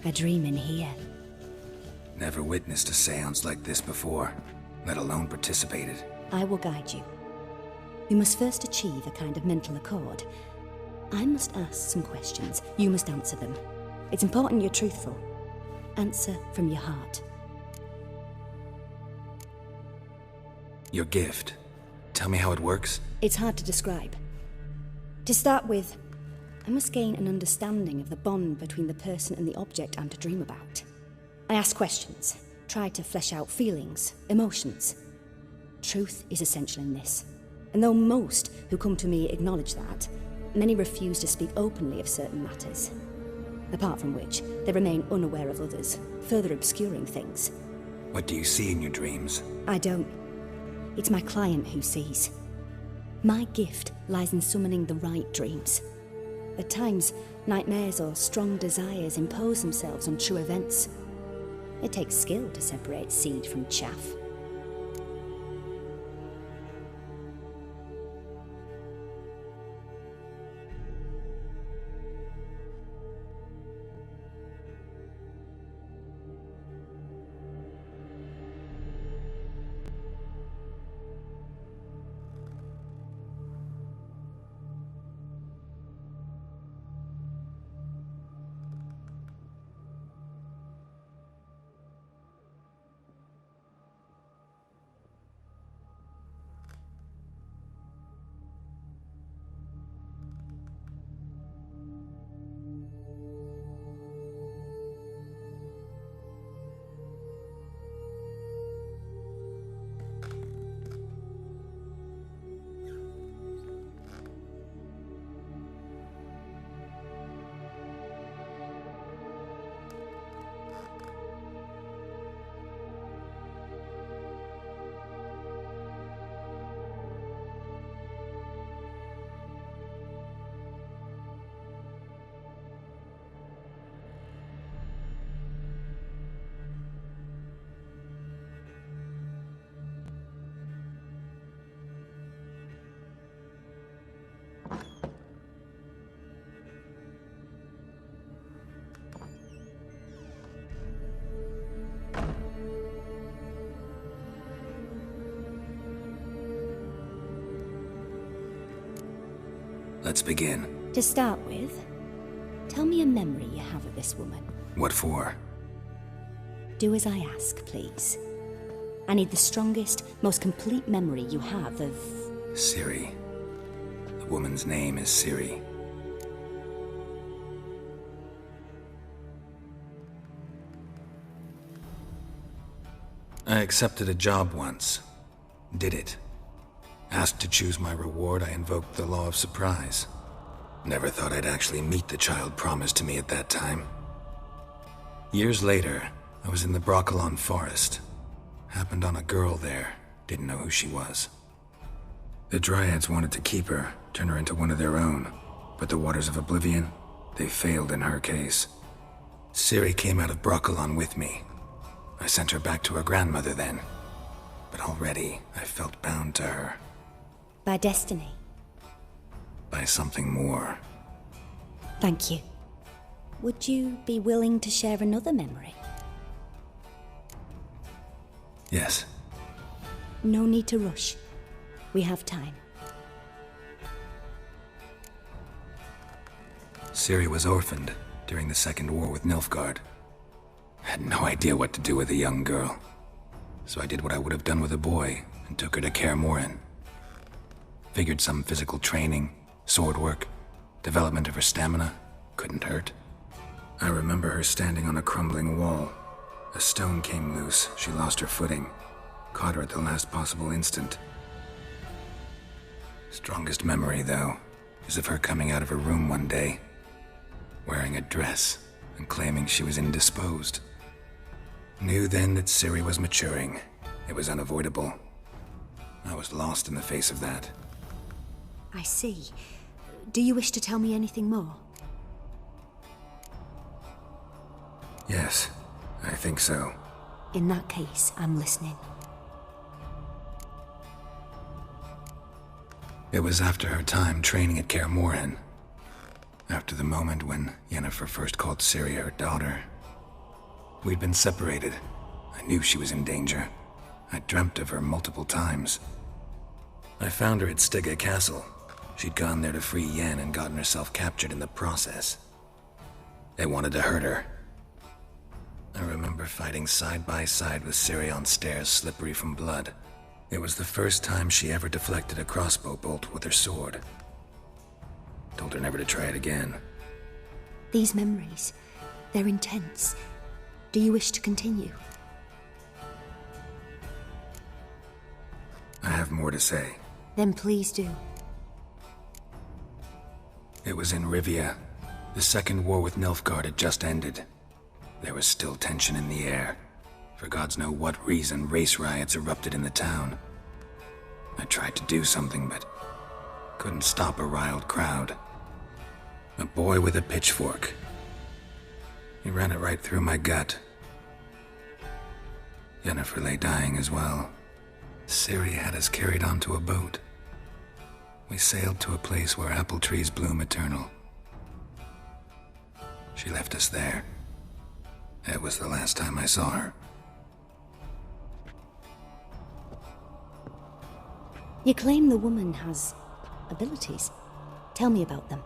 A dream in here. Never witnessed a seance like this before, let alone participated. I will guide you. You must first achieve a kind of mental accord. I must ask some questions. You must answer them. It's important you're truthful. Answer from your heart. Your gift. Tell me how it works. It's hard to describe. To start with, I must gain an understanding of the bond between the person and the object I'm to dream about. I ask questions, try to flesh out feelings, emotions. Truth is essential in this. And though most who come to me acknowledge that, many refuse to speak openly of certain matters. Apart from which, they remain unaware of others, further obscuring things. What do you see in your dreams? I don't. It's my client who sees. My gift lies in summoning the right dreams. At times, nightmares or strong desires impose themselves on true events. It takes skill to separate seed from chaff. Let's begin. To start with, tell me a memory you have of this woman. What for? Do as I ask, please. I need the strongest, most complete memory you have of... Ciri. The woman's name is Ciri. I accepted a job once. Did it. Asked to choose my reward, I invoked the law of surprise. Never thought I'd actually meet the child promised to me at that time. Years later, I was in the Brokilon forest. Happened on a girl there. Didn't know who she was. The Dryads wanted to keep her, turn her into one of their own. But the Waters of Oblivion, they failed in her case. Ciri came out of Brokilon with me. I sent her back to her grandmother then. But already, I felt bound to her. By destiny. By something more. Thank you. Would you be willing to share another memory? Yes. No need to rush. We have time. Ciri was orphaned during the Second War with Nilfgaard. Had no idea what to do with a young girl. So I did what I would have done with a boy and took her to Kaer Morhen. Figured some physical training, sword work, development of her stamina couldn't hurt. I remember her standing on a crumbling wall. A stone came loose, she lost her footing. Caught her at the last possible instant. Strongest memory, though, is of her coming out of her room one day, wearing a dress and claiming she was indisposed. Knew then that Ciri was maturing. It was unavoidable. I was lost in the face of that. I see. Do you wish to tell me anything more? Yes, I think so. In that case, I'm listening. It was after her time training at Kaer Morhen. After the moment when Yennefer first called Ciri her daughter, We'd been separated. I knew she was in danger. I dreamt of her multiple times. I found her at Stega Castle. She'd gone there to free Yen and gotten herself captured in the process. They wanted to hurt her. I remember fighting side by side with Ciri on stairs slippery from blood. It was the first time she ever deflected a crossbow bolt with her sword. Told her never to try it again. These memories, they're intense. Do you wish to continue? I have more to say. Then please do. It was in Rivia. The Second War with Nilfgaard had just ended. There was still tension in the air. For gods know what reason, race riots erupted in the town. I tried to do something, but couldn't stop a riled crowd. A boy with a pitchfork. He ran it right through my gut. Yennefer lay dying as well. Ciri had us carried onto a boat. We sailed to a place where apple trees bloom eternal. She left us there. That was the last time I saw her. You claim the woman has abilities. Tell me about them.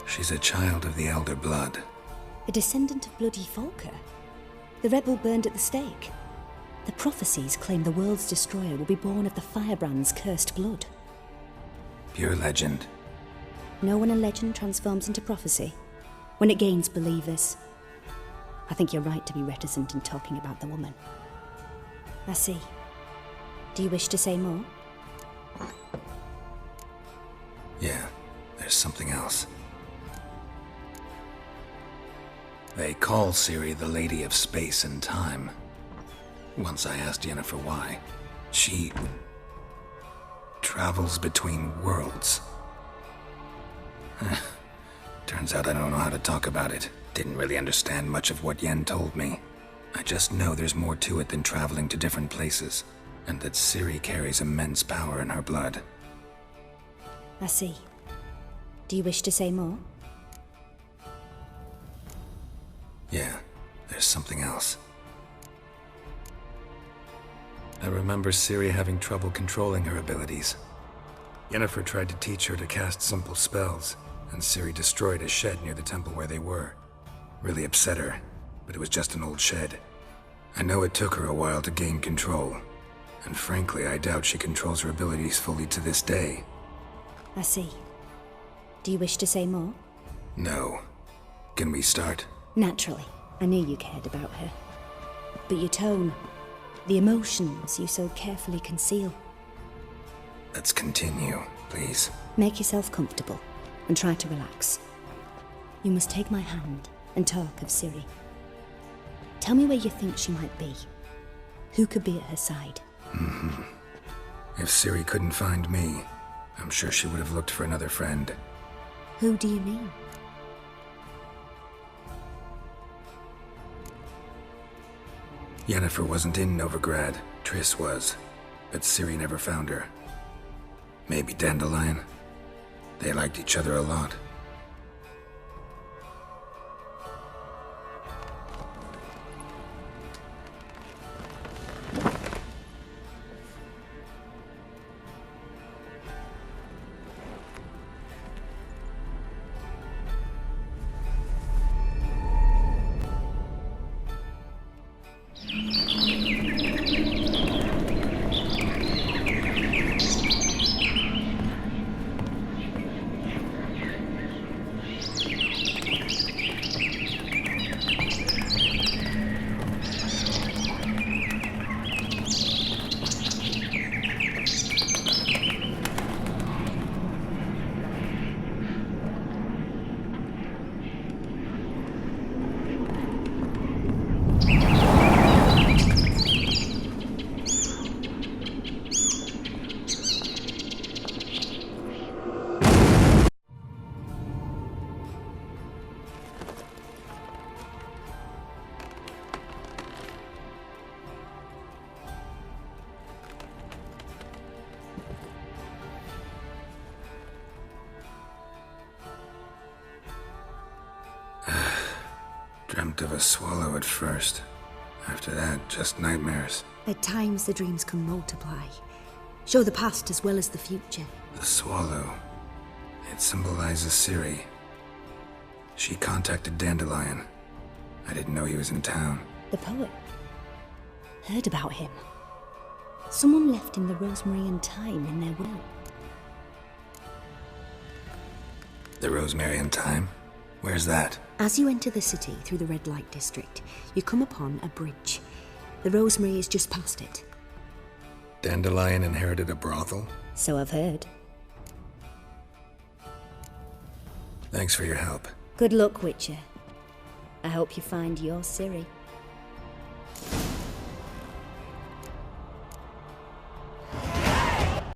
She's a child of the Elder Blood. A descendant of bloody Volker. The rebel burned at the stake. The prophecies claim the world's destroyer will be born of the firebrand's cursed blood. Pure legend. Know when a legend transforms into prophecy? When it gains believers. I think you're right to be reticent in talking about the woman. I see. Do you wish to say more? Yeah, there's something else. They call Ciri the Lady of Space and Time. Once I asked Yennefer why. She travels between worlds. Turns out I don't know how to talk about it. Didn't really understand much of what Yen told me. I just know there's more to it than traveling to different places, and that Ciri carries immense power in her blood. I see. Do you wish to say more? Yeah, there's something else. I remember Ciri having trouble controlling her abilities. Yennefer tried to teach her to cast simple spells, and Ciri destroyed a shed near the temple where they were. Really upset her, but it was just an old shed. I know it took her a while to gain control, and frankly, I doubt she controls her abilities fully to this day. I see. Do you wish to say more? No. Can we start? Naturally. I knew you cared about her. But your tone, the emotions you so carefully conceal. Let's continue, please. Make yourself comfortable and try to relax. You must take my hand and talk of Ciri. Tell me where you think she might be. Who could be at her side? If Ciri couldn't find me, I'm sure she would have looked for another friend. Who do you mean? Yennefer wasn't in Novigrad. Triss was. But Ciri never found her. Maybe Dandelion? They liked each other a lot. dreamt of a swallow at first. After that, just nightmares. At times, the dreams can multiply. Show the past as well as the future. The swallow. It symbolizes Ciri. She contacted Dandelion. I didn't know he was in town. The poet. Heard about him. Someone left him the rosemary and thyme in their will. The rosemary and thyme? Where's that? As you enter the city through the red light district, you come upon a bridge. The rosemary is just past it. Dandelion inherited a brothel? So I've heard. Thanks for your help. Good luck, Witcher. I hope you find your Ciri.